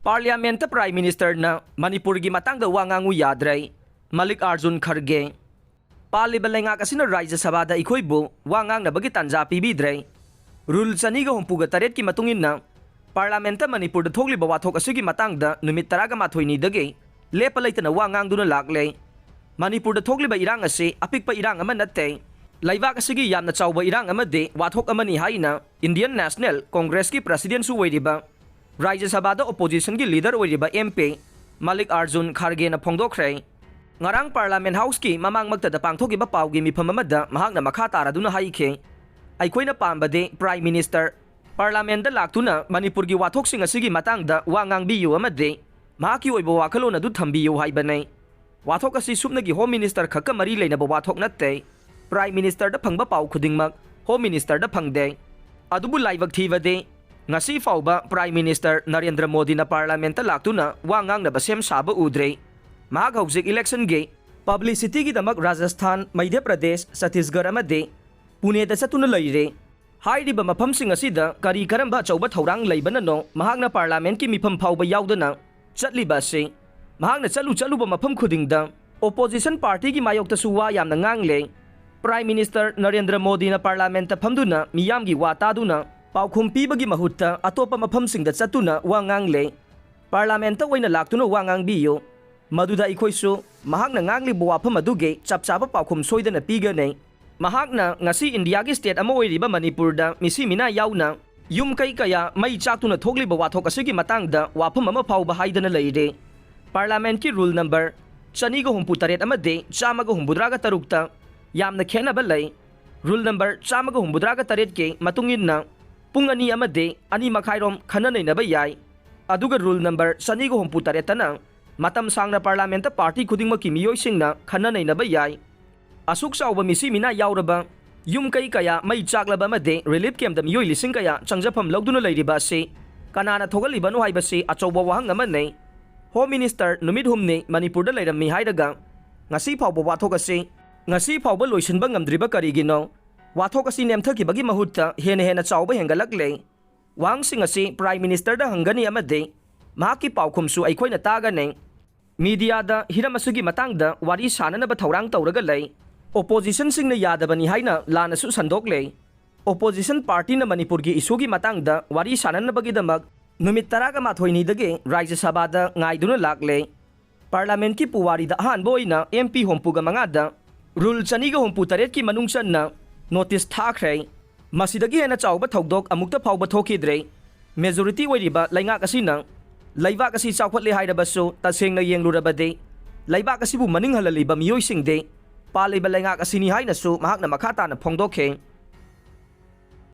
Parliament Prime Minister na Manipur gi matangda wangangu yadray Mallikarjun Kharge. Palibalay nga kasi na Rajya Sabha da ikoybo wangang na bagi tanja pibidray. Rule saniga humpuga taret ki matungin na Parlamenta Manipur da thogli bawathok asugi matangda numit taraga mathoy ni dagay lepalay na wangang duna laklay. Manipur da thogli ba irang ase apik pa irang ama natte. Laibak asigi yam na chawba irang ama de wathok ama ni haina Indian National Congress ki President su waydiba. Rajya Sabha da opposition ki leader waydiba MP Mallikarjun Kharge na phongdokray. Ngarang Parliament House ki mamang magtada pangthokiba pawgi mifam amada mahak na makhatara duna haike. Aikoy na pamba de Prime Minister Parliament da laktuna Manipur gi wathok sing asigi matangda wangang biyu amade mahaki oibo wakhalo na du thambiyu haibanay. Wathok asi supna gi Home Minister khakka mari leina ba wathok natte. Prime Minister da phangba paw khudingmak Home Minister da phangde. Adubu laibak thibade ngasi fawba Prime Minister Narendra Modi na Parliament da laktuna wangang na basem saba udre. Mahak hausik election gi publicity gi damak Rajasthan, Madhya Pradesh, Chhattisgarh amade Pune da satuna leire. Hairiba mafamsing asida kari karamba chawba thorang leibana no mahak na Parliament ki mifam phawba yaudana chatliba se. Mahak na chaluba mafam khudingda opposition party gi mayokta suwa yamna ngangle. Prime Minister Narendra Modi na Parliament ta phamduna miyam gi wataduna paukhum pibagi mahutta atopa mafamsing da chatuna wangangle. Parliament ta waina laktuna wangang biyo Maduda ikoisu mahak na ngangli buwapam aduge chapchapa paukhum soidana pigane. Mahak na ngasi India gi state ama oiriba Manipur da misi mina yauna yum kai kaya mai chaktuna thogli bawathok asigi matangda wapam ama phawba haidana leire. Parliament ki rule number chani ga humpu taret amade chama ga humbudraga tarukta yamna khenaba lei. Rule number chama ga humbudraga taret ke matungin na pung ani amade ani makhairom khananai na ba yai. Aduga rule number chani ga humpu taretana matam sangna Parliament party khudingma ki miyoi singna khananai na ba yai. Asuk sauba misi mina yauraba yum kai kaya mai chaklaba amade relief camp da miyoi lising kaya changjapam logduna leiriba se kanana thogaliba no haiba se achauba wahang amane. Home Minister numit humne Manipur da leirammi haidaga ngasi phawba wathok ase ngasi phawba loisinba ngamdriba karigino wathok asi nemthakibagi mahutta hena chawba hengalakle. Wangsing ase Prime Minister da hangani amade mahaki paukhumsu aikoina tagane. Media da hiramasugi matangda wari sananaba thorang tawraga lei. Opposition singna yadabani haina lanasu sandokle. Opposition party na Manipur gi isugi matangda wari sananabagi damak numit taraga mathoini dage Rajya Sabha da ngaiduna lakle. Parliament ki puwari da ahanba oina MP hompuga mangada rule chaniga hompu taret ki manungsan na notice thakre. Masidagi hena chawba thogdok amukta phawba thokidre. Majority oiriba laingak asina laibak asi chawkhatle hairabasu tasengna yenglurabade laibak asibu maning halaliba miyoi singde paliba laingak asini hainasu mahakna makhata na phongdokhe.